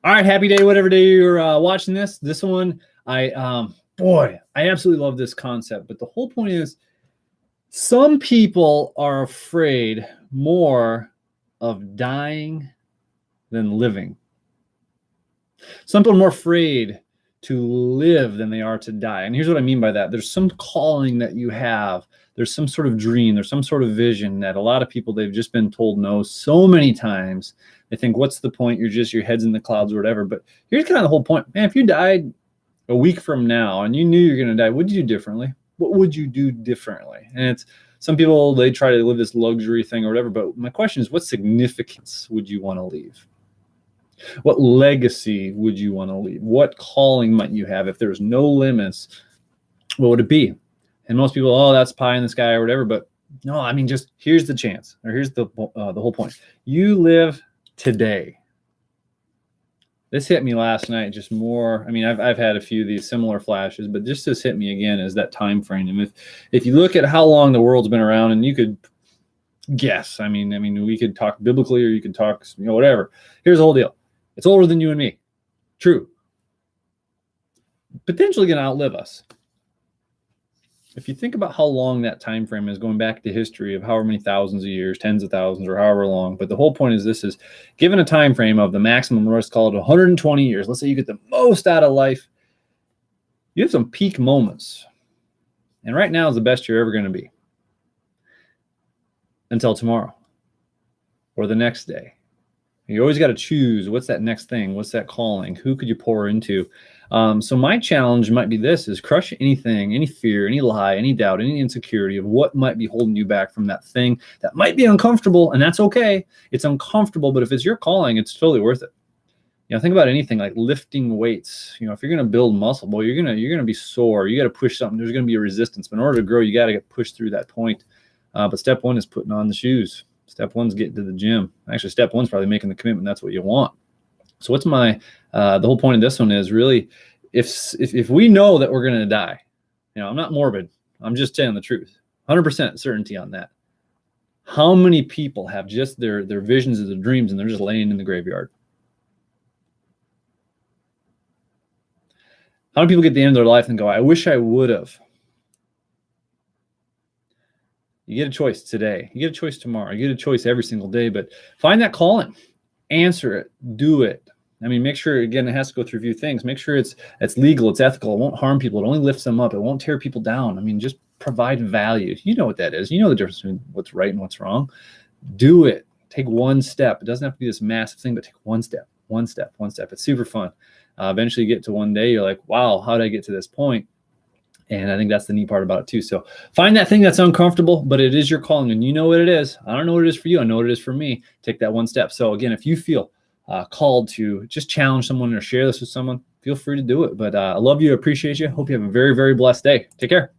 All right, happy day, whatever day you're watching this. This one, I absolutely love this concept. But the whole point is, some people are afraid more of dying than living. Some people are more afraid to live than they are to die. And here's what I mean by that. There's some calling that you have. There's some sort of dream. There's some sort of vision that a lot of people, they've just been told no so many times. They think, what's the point? Your head's in the clouds or whatever. But here's kind of the whole point. Man, if you died a week from now and you knew you're going to die, what would you do differently? What would you do differently? And it's some people, they try to live this luxury thing or whatever. But my question is, what significance would you want to leave? What legacy would you want to leave? What calling might you have? If there was no limits, what would it be? And most people, oh, that's pie in the sky or whatever. But no, I mean, just here's the chance, or here's the whole point. You live today. This hit me last night, just more. I mean, I've had a few of these similar flashes, but just this hit me again is that time frame. And if you look at how long the world's been around, and you could guess, I mean, we could talk biblically, or you could talk, whatever. Here's the whole deal. It's older than you and me. True. Potentially going to outlive us. If you think about how long that time frame is, going back to history of however many thousands of years, tens of thousands, or however long, but the whole point is this is, given a time frame of the maximum, let's call it 120 years. Let's say you get the most out of life. You have some peak moments. And right now is the best you're ever going to be. Until tomorrow. Or the next day. You always got to choose, what's that next thing? What's that calling? Who could you pour into? So my challenge might be this, is crush anything, any fear, any lie, any doubt, any insecurity of what might be holding you back from that thing that might be uncomfortable, and that's okay. It's uncomfortable, but if it's your calling, it's totally worth it. Think about anything like lifting weights. If you're going to build muscle, boy, you're going to be sore. You got to push something. There's going to be a resistance. But in order to grow, you got to get pushed through that point. But step one is putting on the shoes. Step one's getting to the gym. Actually, step one's probably making the commitment. That's what you want. So what's my, the whole point of this one is really, if we know that we're going to die, I'm not morbid. I'm just telling the truth. 100% certainty on that. How many people have just their visions of their dreams and they're just laying in the graveyard? How many people get to the end of their life and go, I wish I would have? You get a choice today. You get a choice tomorrow. You get a choice every single day, but find that calling, answer it, do it. Make sure, again, it has to go through a few things. Make sure it's legal, it's ethical, it won't harm people, it only lifts them up, it won't tear people down. Just provide value. You know what that is. You know the difference between what's right and what's wrong. Do it. Take one step. It doesn't have to be this massive thing, but take one step, one step, one step. It's super fun. Eventually you get to one day, you're like, wow, how did I get to this point? And I think that's the neat part about it too. So find that thing that's uncomfortable, but it is your calling, and you know what it is. I don't know what it is for you. I know what it is for me. Take that one step. So again, if you feel called to just challenge someone or share this with someone, feel free to do it. But I love you. Appreciate you. Hope you have a very, very blessed day. Take care.